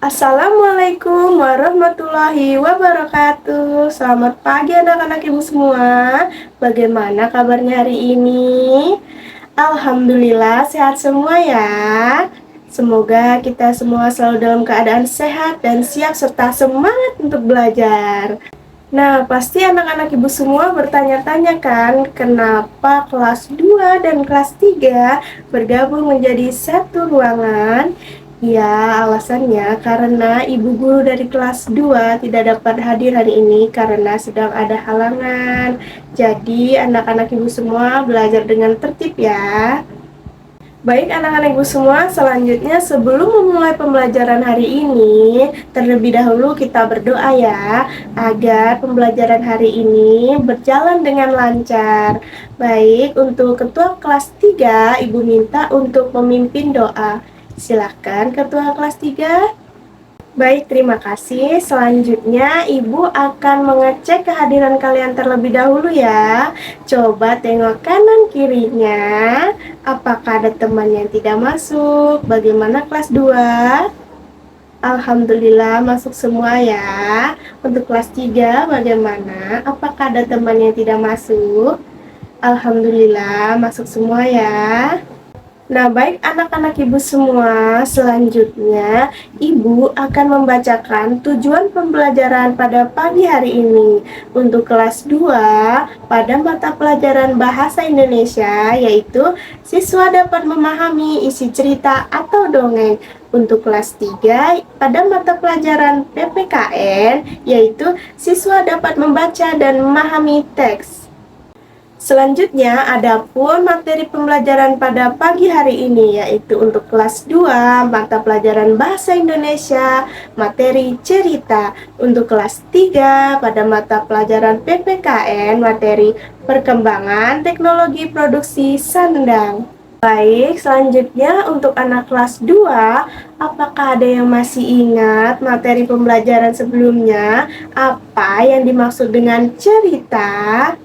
Assalamualaikum warahmatullahi wabarakatuh. Selamat pagi anak-anak ibu semua. Bagaimana kabarnya hari ini? Alhamdulillah sehat semua ya. Semoga kita semua selalu dalam keadaan sehat dan siap serta semangat untuk belajar. Nah, pasti anak-anak ibu semua bertanya-tanya kan, kenapa kelas 2 dan kelas 3 bergabung menjadi satu ruangan? Ya, alasannya karena ibu guru dari kelas 2 tidak dapat hadir hari ini karena sedang ada halangan. Jadi, anak-anak ibu semua belajar dengan tertib ya. Baik anak-anak ibu semua, selanjutnya sebelum memulai pembelajaran hari ini, terlebih dahulu kita berdoa ya, agar pembelajaran hari ini berjalan dengan lancar. Baik, untuk ketua kelas 3, Ibu minta untuk memimpin doa. Silahkan ketua kelas 3. Baik, terima kasih. Selanjutnya, Ibu akan mengecek kehadiran kalian terlebih dahulu ya. Coba tengok kanan kirinya. Apakah ada teman yang tidak masuk? Bagaimana kelas 2? Alhamdulillah masuk semua ya. Untuk kelas 3 bagaimana? Apakah ada teman yang tidak masuk? Alhamdulillah masuk semua ya. Nah, baik anak-anak ibu semua, selanjutnya ibu akan membacakan tujuan pembelajaran pada pagi hari ini. Untuk kelas 2, pada mata pelajaran Bahasa Indonesia, yaitu siswa dapat memahami isi cerita atau dongeng. Untuk kelas 3, pada mata pelajaran PPKN, yaitu siswa dapat membaca dan memahami teks. Selanjutnya, adapun materi pembelajaran pada pagi hari ini yaitu untuk kelas 2, mata pelajaran Bahasa Indonesia, materi cerita. Untuk kelas 3, pada mata pelajaran PPKN, materi perkembangan teknologi produksi sandang. Baik, selanjutnya untuk anak kelas 2, apakah ada yang masih ingat materi pembelajaran sebelumnya? Apa yang dimaksud dengan cerita?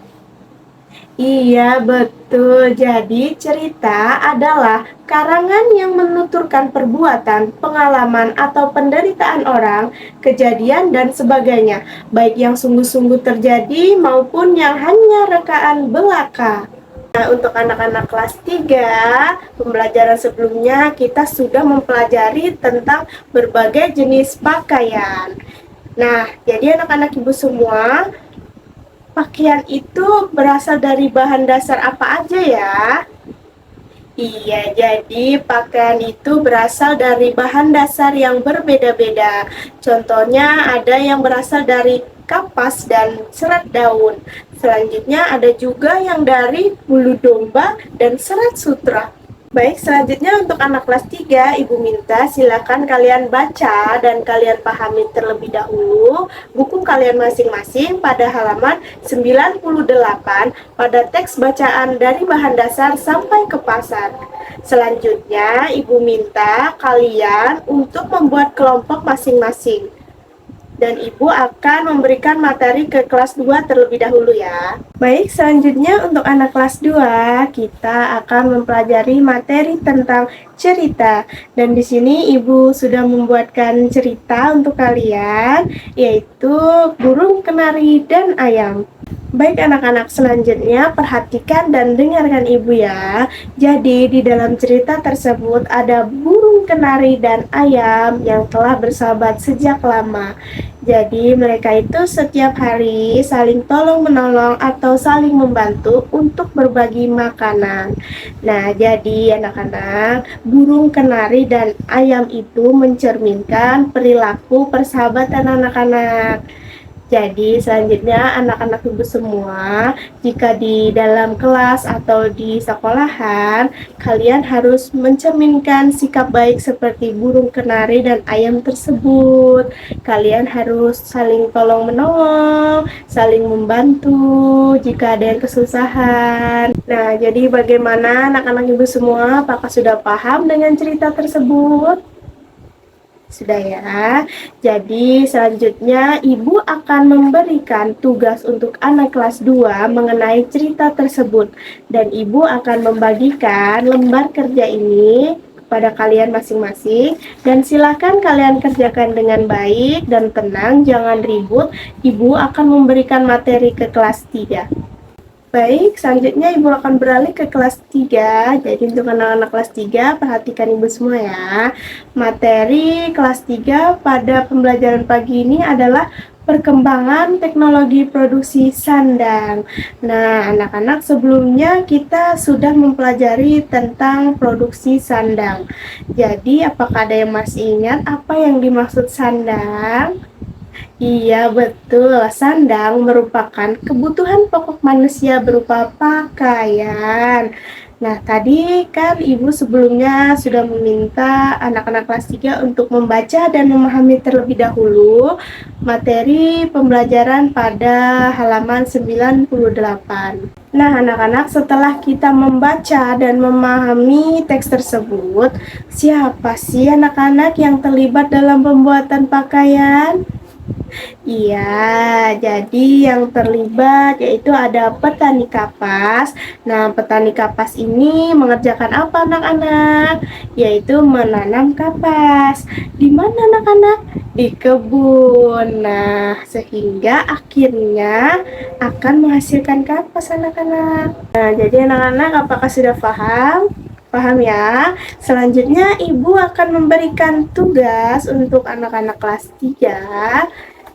Iya, betul. Jadi, cerita adalah karangan yang menuturkan perbuatan, pengalaman, atau penderitaan orang, kejadian, dan sebagainya, baik yang sungguh-sungguh terjadi maupun yang hanya rekaan belaka. Nah, untuk anak-anak kelas 3, pembelajaran sebelumnya kita sudah mempelajari tentang berbagai jenis pakaian. Nah, jadi anak-anak ibu semua, pakaian itu berasal dari bahan dasar apa aja ya? Iya, jadi pakaian itu berasal dari bahan dasar yang berbeda-beda. Contohnya ada yang berasal dari kapas dan serat daun. Selanjutnya ada juga yang dari bulu domba dan serat sutra. Baik, selanjutnya untuk anak kelas 3, Ibu minta silakan kalian baca dan kalian pahami terlebih dahulu buku kalian masing-masing pada halaman 98 pada teks bacaan dari bahan dasar sampai ke pasar. Selanjutnya, Ibu minta kalian untuk membuat kelompok masing-masing. Dan Ibu akan memberikan materi ke kelas 2 terlebih dahulu ya. Baik, selanjutnya untuk anak kelas 2, kita akan mempelajari materi tentang cerita. Dan di sini Ibu sudah membuatkan cerita untuk kalian, yaitu burung, kenari, dan ayam. Baik anak-anak, selanjutnya perhatikan dan dengarkan Ibu ya. Jadi di dalam cerita tersebut ada burung, kenari, dan ayam yang telah bersahabat sejak lama. Jadi mereka itu setiap hari saling tolong-menolong atau saling membantu untuk berbagi makanan. Nah, jadi anak-anak, burung, kenari, dan ayam itu mencerminkan perilaku persahabatan anak-anak. Jadi selanjutnya anak-anak ibu semua, jika di dalam kelas atau di sekolahan, kalian harus mencerminkan sikap baik seperti burung, kenari, dan ayam tersebut. Kalian harus saling tolong-menolong, saling membantu jika ada yang kesusahan. Nah, jadi bagaimana anak-anak ibu semua? Apakah sudah paham dengan cerita tersebut? Sudah ya. Jadi selanjutnya Ibu akan memberikan tugas untuk anak kelas 2 mengenai cerita tersebut. Dan Ibu akan membagikan lembar kerja ini kepada kalian masing-masing, dan silakan kalian kerjakan dengan baik dan tenang, jangan ribut. Ibu akan memberikan materi ke kelas 3. Baik, selanjutnya Ibu akan beralih ke kelas 3. Jadi untuk anak-anak kelas 3, perhatikan Ibu semua ya. Materi kelas 3 pada pembelajaran pagi ini adalah perkembangan teknologi produksi sandang. Nah, anak-anak, sebelumnya kita sudah mempelajari tentang produksi sandang. Jadi, apakah ada yang masih ingat apa yang dimaksud sandang? Iya, betul. Sandang merupakan kebutuhan pokok manusia berupa pakaian. Nah, tadi kan Ibu sebelumnya sudah meminta anak-anak kelas 3 untuk membaca dan memahami terlebih dahulu materi pembelajaran pada halaman 98. Nah, anak-anak, setelah kita membaca dan memahami teks tersebut, siapa sih anak-anak yang terlibat dalam pembuatan pakaian? Iya, jadi yang terlibat yaitu ada petani kapas. Nah, petani kapas ini mengerjakan apa anak-anak? Yaitu menanam kapas. Di mana anak-anak? Di kebun. Nah, sehingga akhirnya akan menghasilkan kapas anak-anak. Nah, jadi anak-anak, apakah sudah paham? Paham ya? Selanjutnya Ibu akan memberikan tugas untuk anak-anak kelas 3.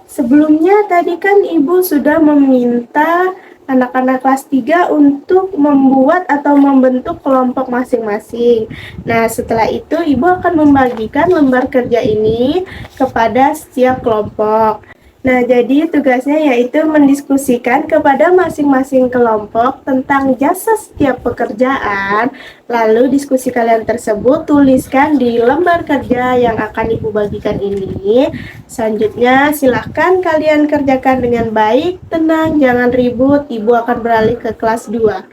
Sebelumnya tadi kan Ibu sudah meminta anak-anak kelas 3 untuk membuat atau membentuk kelompok masing-masing. Nah, setelah itu Ibu akan membagikan lembar kerja ini kepada setiap kelompok. Nah, jadi tugasnya yaitu mendiskusikan kepada masing-masing kelompok tentang jasa setiap pekerjaan. Lalu diskusi kalian tersebut tuliskan di lembar kerja yang akan Ibu bagikan ini. Selanjutnya silahkan kalian kerjakan dengan baik, tenang, jangan ribut. Ibu akan beralih ke kelas 2.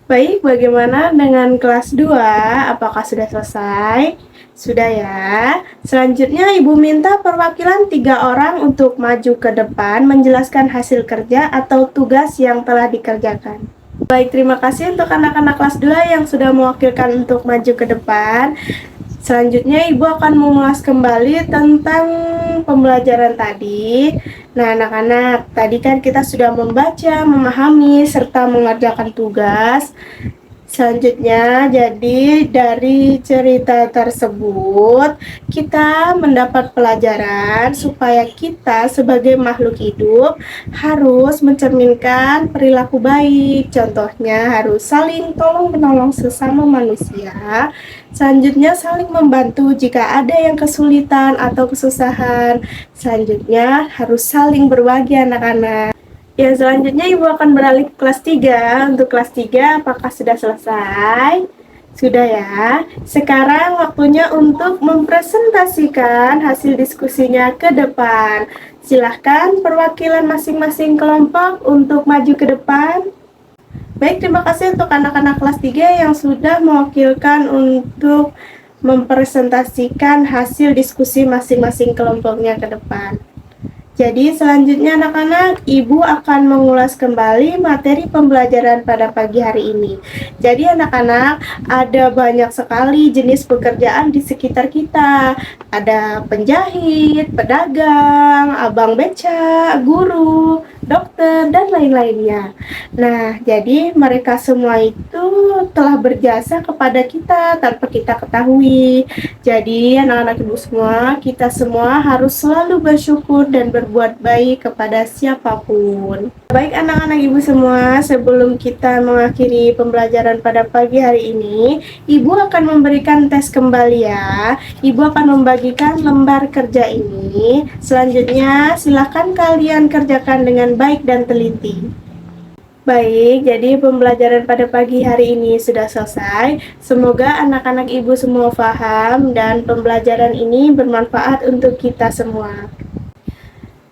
Baik, bagaimana dengan kelas 2? Apakah sudah selesai? Sudah ya. Selanjutnya Ibu minta perwakilan 3 orang untuk maju ke depan menjelaskan hasil kerja atau tugas yang telah dikerjakan. Baik, terima kasih untuk anak-anak kelas 2 yang sudah mewakilkan untuk maju ke depan. Selanjutnya Ibu akan mengulas kembali tentang pembelajaran tadi. Nah, anak-anak, tadi kan kita sudah membaca, memahami, serta mengerjakan tugas. Selanjutnya, jadi dari cerita tersebut kita mendapat pelajaran supaya kita sebagai makhluk hidup harus mencerminkan perilaku baik. Contohnya harus saling tolong-menolong sesama manusia. Selanjutnya, saling membantu jika ada yang kesulitan atau kesusahan. Selanjutnya, harus saling berbagi anak-anak. Ya, selanjutnya Ibu akan beralih ke kelas 3. Untuk kelas 3, apakah sudah selesai? Sudah ya. Sekarang waktunya untuk mempresentasikan hasil diskusinya ke depan. Silahkan perwakilan masing-masing kelompok untuk maju ke depan. Baik, terima kasih untuk anak-anak kelas 3 yang sudah mewakilkan untuk mempresentasikan hasil diskusi masing-masing kelompoknya ke depan. Jadi selanjutnya anak-anak, Ibu akan mengulas kembali materi pembelajaran pada pagi hari ini. Jadi anak-anak, ada banyak sekali jenis pekerjaan di sekitar kita. Ada penjahit, pedagang, abang beca, guru, dokter, dan lain-lainnya. Nah, jadi mereka semua itu telah berjasa kepada kita tanpa kita ketahui. Jadi anak-anak Ibu semua, kita semua harus selalu bersyukur dan berbuat baik kepada siapapun. Baik anak-anak Ibu semua, sebelum kita mengakhiri pembelajaran pada pagi hari ini, Ibu akan memberikan tes kembali ya. Ibu akan membagikan lembar kerja ini. Selanjutnya, silakan kalian kerjakan dengan baik dan teliti. Baik, jadi pembelajaran pada pagi hari ini sudah selesai. Semoga anak-anak Ibu semua paham dan pembelajaran ini bermanfaat untuk kita semua.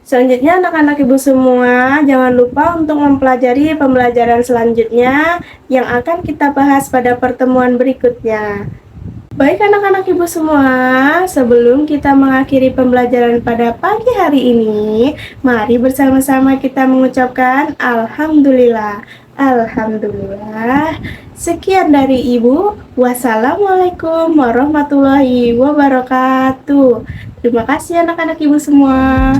Selanjutnya anak-anak Ibu semua, jangan lupa untuk mempelajari pembelajaran selanjutnya yang akan kita bahas pada pertemuan berikutnya. Baik anak-anak ibu semua, sebelum kita mengakhiri pembelajaran pada pagi hari ini, mari bersama-sama kita mengucapkan Alhamdulillah. Alhamdulillah. Sekian dari ibu. Wassalamualaikum warahmatullahi wabarakatuh. Terima kasih anak-anak ibu semua.